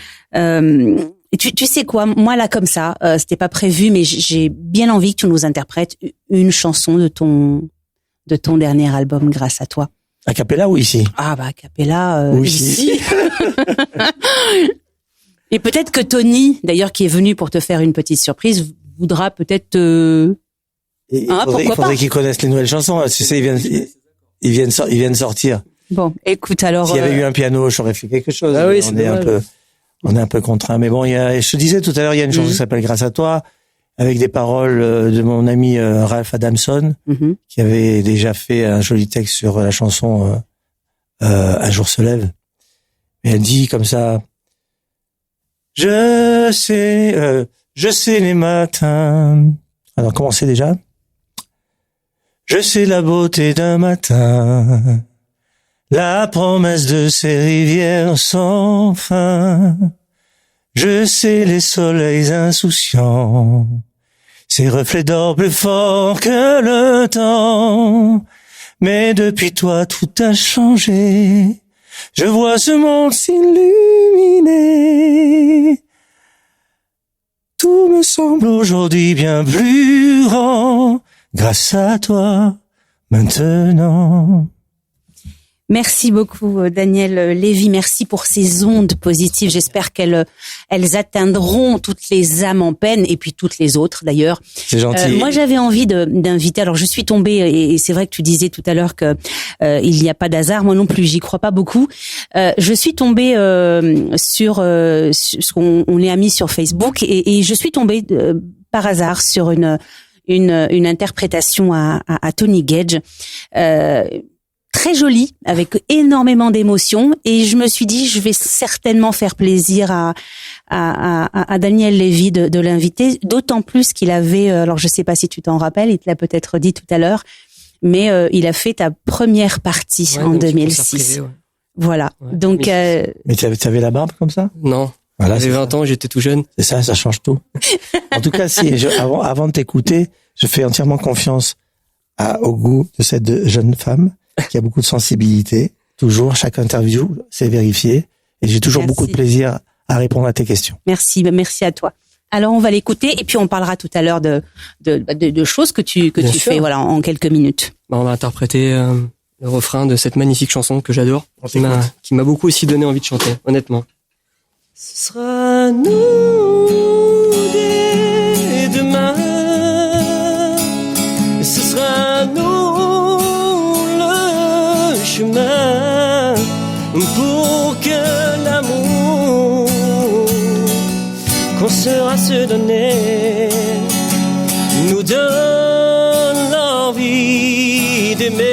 B: Tu sais quoi, moi là comme ça, c'était pas prévu, mais j'ai bien envie que tu nous interprètes une chanson de ton dernier album, Grâce à toi.
C: A cappella ou ici?
B: Ah a cappella
C: oui,
B: ici. Et peut-être que Tony, d'ailleurs, qui est venu pour te faire une petite surprise, voudra peut-être
C: il faudrait qu'il connaisse les nouvelles chansons. Tu sais, ils viennent sortir.
B: Bon, écoute alors.
C: S'il y avait eu un piano, j'aurais fait quelque chose.
D: Ah oui,
C: on est un peu contraint. Mais bon, je te disais tout à l'heure, il y a une chanson qui s'appelle Grâce à toi, avec des paroles de mon ami Ralph Adamson, qui avait déjà fait un joli texte sur la chanson Un jour se lève. Et elle dit comme ça: je sais les matins. Alors, comment c'est déjà? Je sais la beauté d'un matin, la promesse de ces rivières sans fin. Je sais les soleils insouciants, ces reflets d'or plus forts que le temps. Mais depuis toi, tout a changé. Je vois ce monde s'illuminer. Tout me semble aujourd'hui bien plus grand, grâce à toi, maintenant.
B: Merci beaucoup, Daniel Lévy. Merci pour ces ondes positives. J'espère qu'elles atteindront toutes les âmes en peine et puis toutes les autres d'ailleurs.
C: C'est gentil.
B: Moi, j'avais envie d'inviter. Alors, je suis tombée et c'est vrai que tu disais tout à l'heure que il n'y a pas d'hasard. Moi non plus, j'y crois pas beaucoup. Je suis tombée sur ce qu'on a mis sur Facebook et je suis tombée par hasard sur une interprétation à Tony Gage. Très jolie, avec énormément d'émotions, et je me suis dit je vais certainement faire plaisir à Daniel Lévy de l'inviter, d'autant plus qu'il avait, alors je sais pas si tu t'en rappelles, il te l'a peut-être dit tout à l'heure, mais il a fait ta première partie en 2006. Privé, ouais. Voilà. Ouais, donc.
C: Mais t'avais la barbe comme ça?
D: Non. Voilà, j'avais 20 ans, j'étais tout jeune.
C: C'est ça change tout. En tout cas, avant de t'écouter, je fais entièrement confiance au goût de cette jeune femme qui a beaucoup de sensibilité. Toujours, chaque interview, c'est vérifié. Et j'ai toujours beaucoup de plaisir à répondre à tes questions.
B: Merci à toi. Alors, on va l'écouter et puis on parlera tout à l'heure de choses que tu fais, voilà, en quelques minutes.
D: On va interpréter le refrain de cette magnifique chanson que j'adore, qui m'a beaucoup aussi donné envie de chanter, honnêtement. Ce sera nous dès demain, ce sera nous le chemin pour sera se donner, nous donne l'envie d'aimer.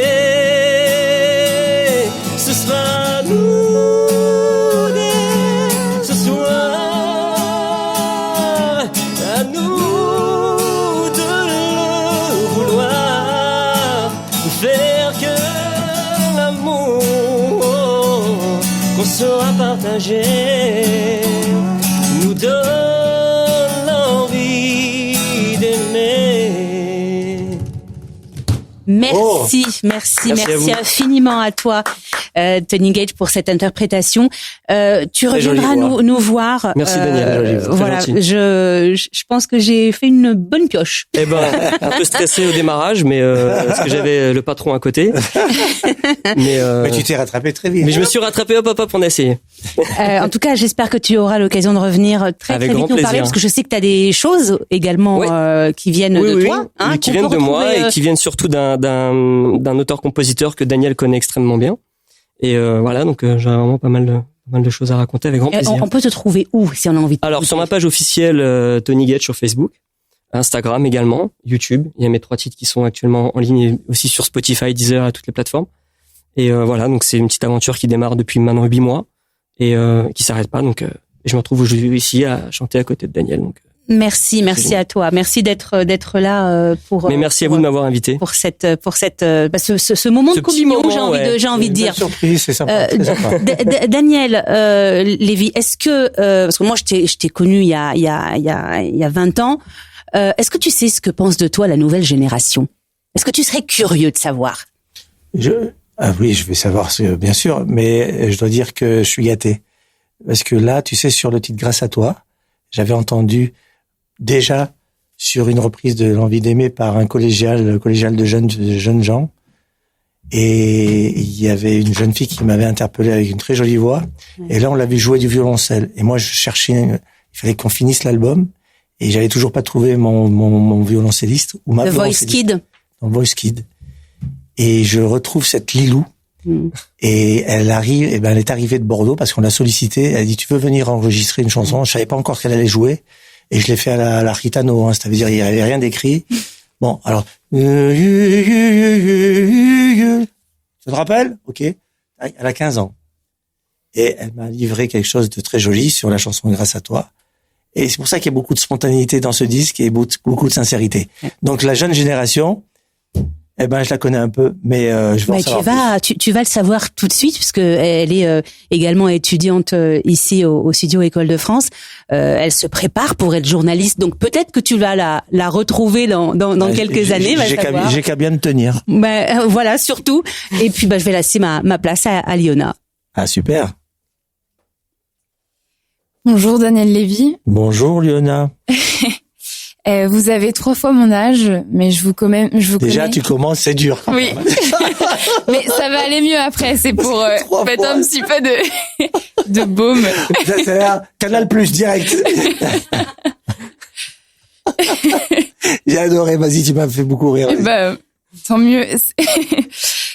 D: Ce sera nous dès ce soir, à nous de le vouloir, faire que l'amour qu'on saura partager nous donne l'envie d'aimer.
B: Merci, merci infiniment à toi, Tony Gage, pour cette interprétation. Tu reviendras nous voir.
D: Merci Daniel.
B: Voilà, je pense que j'ai fait une bonne pioche.
D: Eh ben, un peu stressé au démarrage, mais parce que j'avais le patron à côté. Mais
C: tu t'es rattrapé très vite.
D: Mais je me suis rattrapé, hop, on a essayé.
B: En tout cas, j'espère que tu auras l'occasion de revenir très vite nous parler, parce que je sais que tu as des choses également qui viennent de toi.
D: Hein, qui viennent de moi et qui viennent surtout d'un auteur-compositeur que Daniel connaît extrêmement bien. Et voilà, donc j'ai vraiment pas mal de choses à raconter avec grand plaisir.
B: On peut te trouver où si on a envie de
D: Alors sur ma page officielle Tony Gage sur Facebook, Instagram également, YouTube. Il y a mes 3 titres qui sont actuellement en ligne et aussi sur Spotify, Deezer, à toutes les plateformes. Et voilà, donc c'est une petite aventure qui démarre depuis maintenant 8 mois et qui s'arrête pas. Donc je me retrouve aujourd'hui ici à chanter à côté de Daniel. Donc
B: merci à toi, merci d'être là pour.
D: Mais merci à vous de m'avoir invité
B: pour ce moment de communion, j'ai envie de dire.
C: Surprise, c'est sympa.
B: Daniel Lévy, est-ce que parce que moi je t'ai connu il y a 20 ans, est-ce que tu sais ce que pense de toi la nouvelle génération? Est-ce que tu serais curieux de savoir?
C: Ah oui, je vais savoir, bien sûr, mais je dois dire que je suis gâté. Parce que là, tu sais, sur le titre Grâce à toi, j'avais entendu déjà sur une reprise de L'Envie d'aimer par un collégial de jeunes gens. Et il y avait une jeune fille qui m'avait interpellé avec une très jolie voix. Et là, on l'avait joué du violoncelle. Et moi, je cherchais, il fallait qu'on finisse l'album. Et j'avais toujours pas trouvé mon violoncelliste ou ma
B: violoncelliste. Voice Kid.
C: Dans Voice Kid. Et je retrouve cette Lilou. Et elle arrive, elle est arrivée de Bordeaux parce qu'on l'a sollicité. Elle a dit, tu veux venir enregistrer une chanson? Je savais pas encore qu'elle allait jouer. Et je l'ai fait à la Ritano, hein. C'est-à-dire, il y avait rien d'écrit. Bon, alors, tu te rappelles? Ok. Elle a 15 ans. Et elle m'a livré quelque chose de très joli sur la chanson Grâce à toi. Et c'est pour ça qu'il y a beaucoup de spontanéité dans ce disque et beaucoup de sincérité. Donc, la jeune génération, je la connais un peu, mais je vais en savoir plus.
B: Tu vas le savoir tout de suite, puisque elle est également étudiante ici au studio École de France. Elle se prépare pour être journaliste, donc peut-être que tu vas la retrouver dans quelques années.
C: J'ai qu'à bien me tenir.
B: Voilà, surtout. Et puis, je vais laisser ma place à Liona.
C: Ah, super.
E: Bonjour Daniel Lévy.
C: Bonjour Liona.
E: Vous avez 3 fois mon âge, mais je vous connais.
C: Déjà, tu commences, c'est dur.
E: Oui. Mais ça va aller mieux après, c'est pour mettre un petit peu de baume.
C: C'est Canal Plus, direct. J'ai adoré, vas-y, tu m'as fait beaucoup rire.
E: Tant mieux.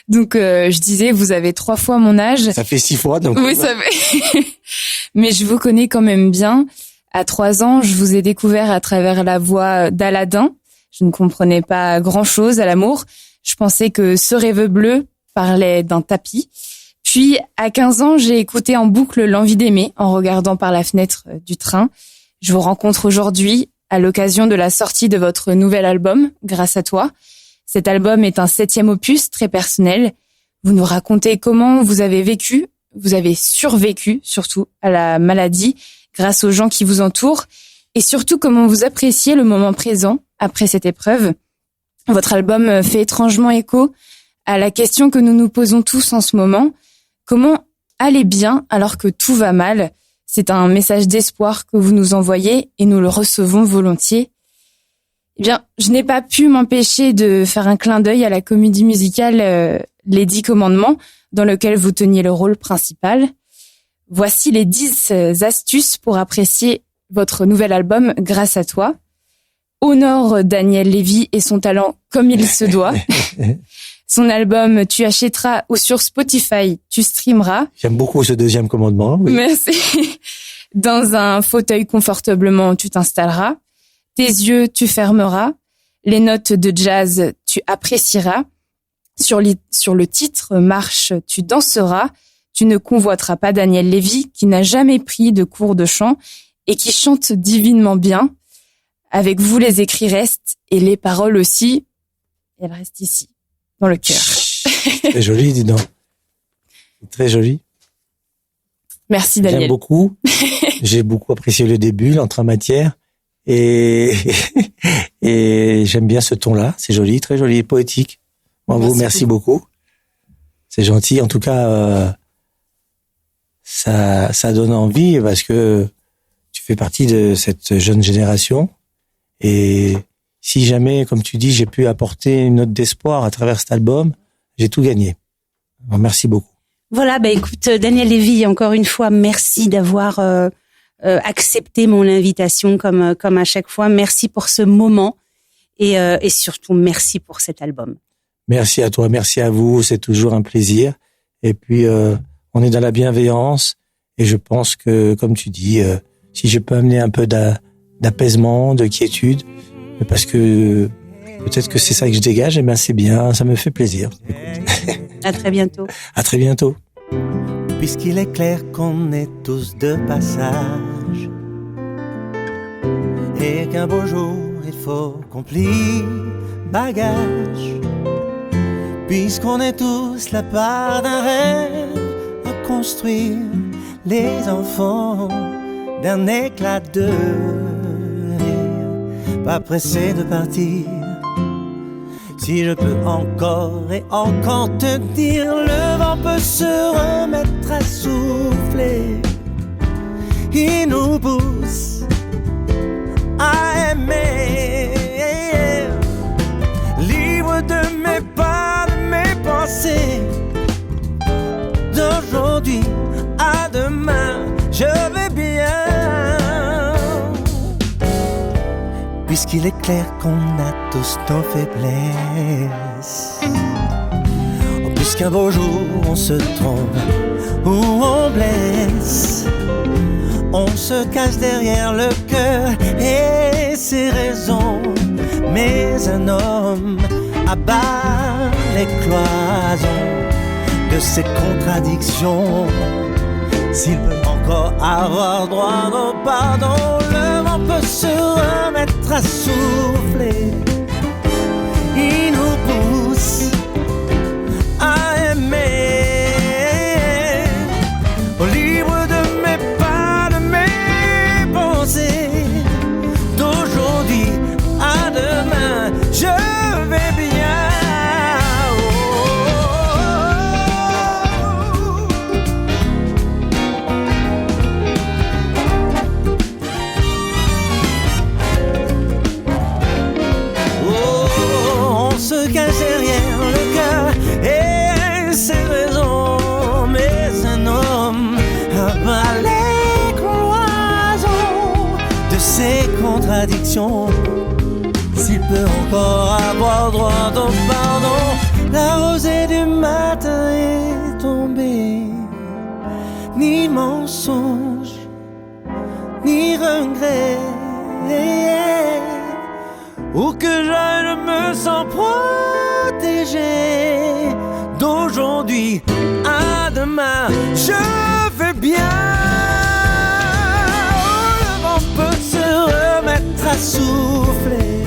E: Donc, je disais, vous avez 3 fois mon âge.
C: Ça fait 6 fois, donc.
E: Oui, ça fait. Mais je vous connais quand même bien. À 3 ans, je vous ai découvert à travers la voix d'Aladin. Je ne comprenais pas grand-chose à l'amour. Je pensais que ce rêve bleu parlait d'un tapis. Puis, à 15 ans, j'ai écouté en boucle L'Envie d'aimer en regardant par la fenêtre du train. Je vous rencontre aujourd'hui à l'occasion de la sortie de votre nouvel album, Grâce à toi. Cet album est un 7e opus très personnel. Vous nous racontez comment vous avez vécu, vous avez survécu surtout à la maladie, grâce aux gens qui vous entourent, et surtout comment vous appréciez le moment présent après cette épreuve. Votre album fait étrangement écho à la question que nous nous posons tous en ce moment. Comment aller bien alors que tout va mal? C'est un message d'espoir que vous nous envoyez et nous le recevons volontiers. Eh bien, je n'ai pas pu m'empêcher de faire un clin d'œil à la comédie musicale Les 10 commandements, dans lequel vous teniez le rôle principal. Voici les 10 astuces pour apprécier votre nouvel album Grâce à toi. Honore Daniel Lévy et son talent comme il se doit. Son album Tu achèteras ou sur Spotify, tu streameras.
C: J'aime beaucoup ce 2e commandement. Oui.
E: Merci. Dans un fauteuil confortablement, tu t'installeras. Tes yeux, tu fermeras. Les notes de jazz, tu apprécieras. Sur le titre « Marche », tu danseras. Tu ne convoiteras pas Daniel Lévy, qui n'a jamais pris de cours de chant et qui chante divinement bien. Avec vous, les écrits restent et les paroles aussi. Elles restent ici, dans le cœur.
C: C'est joli, dis donc. C'est très joli.
E: Merci, Daniel.
C: J'aime beaucoup. J'ai beaucoup apprécié le début, l'entrée en matière. Et j'aime bien ce ton-là. C'est joli, très joli, poétique. Bravo, merci beaucoup. C'est gentil. En tout cas, ça donne envie parce que tu fais partie de cette jeune génération. Et si jamais, comme tu dis, j'ai pu apporter une note d'espoir à travers cet album, j'ai tout gagné. Alors, merci beaucoup.
B: Voilà, écoute, Daniel Lévy, encore une fois, merci d'avoir accepté mon invitation comme à chaque fois. Merci pour ce moment et surtout merci pour cet album.
C: Merci à toi, merci à vous, c'est toujours un plaisir. Et puis, on est dans la bienveillance et je pense que, comme tu dis, si je peux amener un peu d'apaisement, de quiétude, parce que peut-être que c'est ça que je dégage, et c'est bien, ça me fait plaisir.
B: À très bientôt.
C: À très bientôt.
A: Puisqu'il est clair qu'on est tous de passage et qu'un beau jour il faut qu'on plie bagage, puisqu'on est tous la part d'un rêve à construire, les enfants d'un éclat de rire, pas pressé de partir. Si je peux encore et encore te dire, le vent peut se remettre à souffler. Il nous pousse à aimer. Libre de mes pas, de mes pensées. D'aujourd'hui à demain, je vais bien. Puisqu'il est clair qu'on a tous nos faiblesses, puisqu'un beau jour on se trompe ou on blesse, on se cache derrière le cœur et ses raisons. Mais un homme abat les cloisons de ses contradictions. S'il peut encore avoir droit au pardon, le vent peut se remettre à souffler. Il nous pousse à aimer. Libre de mes pas, de mes pensées. D'aujourd'hui à demain, je vais bien. Cache derrière le cœur et ses raisons. Mais un homme abat les cloisons de ses contradictions. S'il peut encore avoir droit au pardon, la rosée du matin est tombée. Ni mensonge, ni regret. Où que j'aille, je me sens protégé. D'aujourd'hui à demain, je vais bien. Le vent peut se remettre à souffler.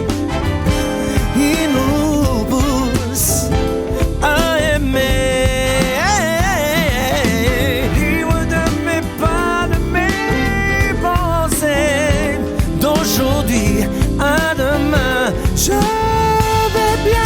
A: Il nous pousse à aimer. Libre de mes pas, de mes pensées. D'aujourd'hui à demain, je vais bien.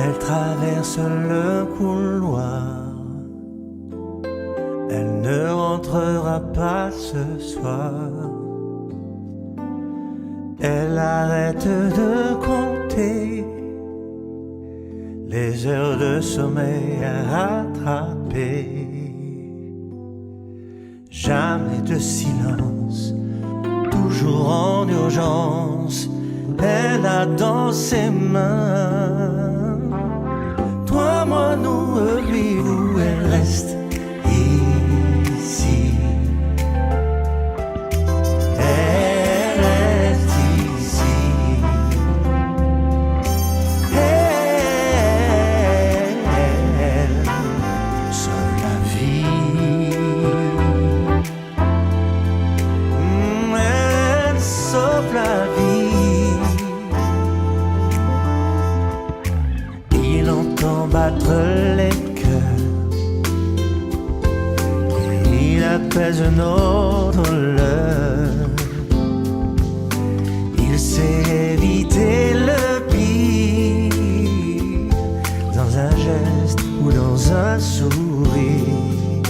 A: Elle traverse le couloir. Elle ne rentrera pas ce soir. Elle arrête de compter les heures de sommeil à rattraper. Jamais de silence, toujours en urgence. Elle a dans ses mains toi, moi, nous, lui, vous, elle reste ici. Elle reste ici. Elle sauve la vie. Elle sauve la vie. Il entend battre les cœurs. Il apaise nos douleurs. Il sait éviter le pire dans un geste ou dans un sourire.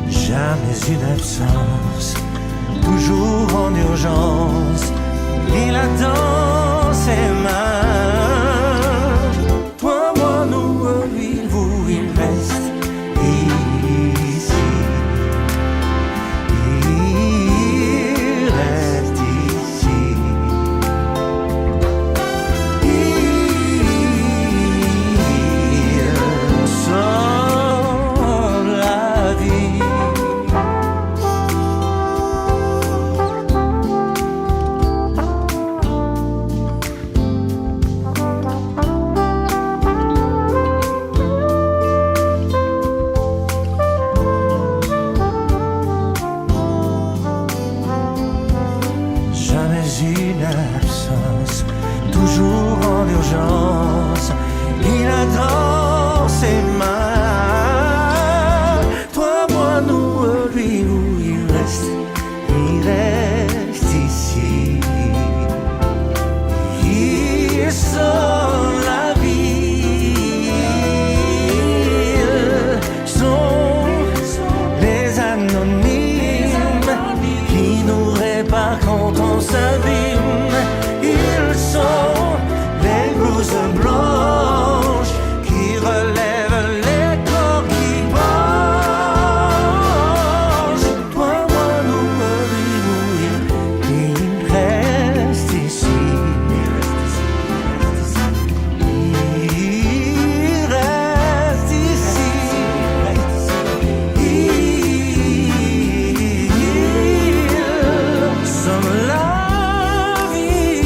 A: Jamais une absence, toujours en urgence. Il a dans ses mains toi, moi, nous, lui, vous, il reste ici. Il reste ici. Il sauve la vie. Jamais une absence, toujours en urgence. Il a dans ses mains toi, moi, nous, lui, où il reste ici. Il sauve la vie. Ils sont les anonymes qui nous réparent quand on s'abîme. Ils sont les blouses blanches qui relèvent les corps qui penchent. Toi, moi, nous, lui, il reste ici. Il reste ici. Il sauve la vie.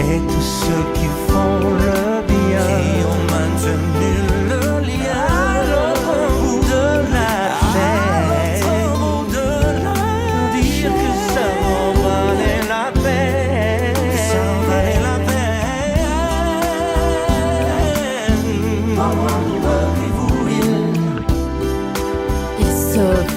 A: Et tous ceux qui font le bien, qui ont maintenu le lien à l'autre bout de la chaîne, dire que ça en valait la peine. Ça en valait la peine.
E: Il sauve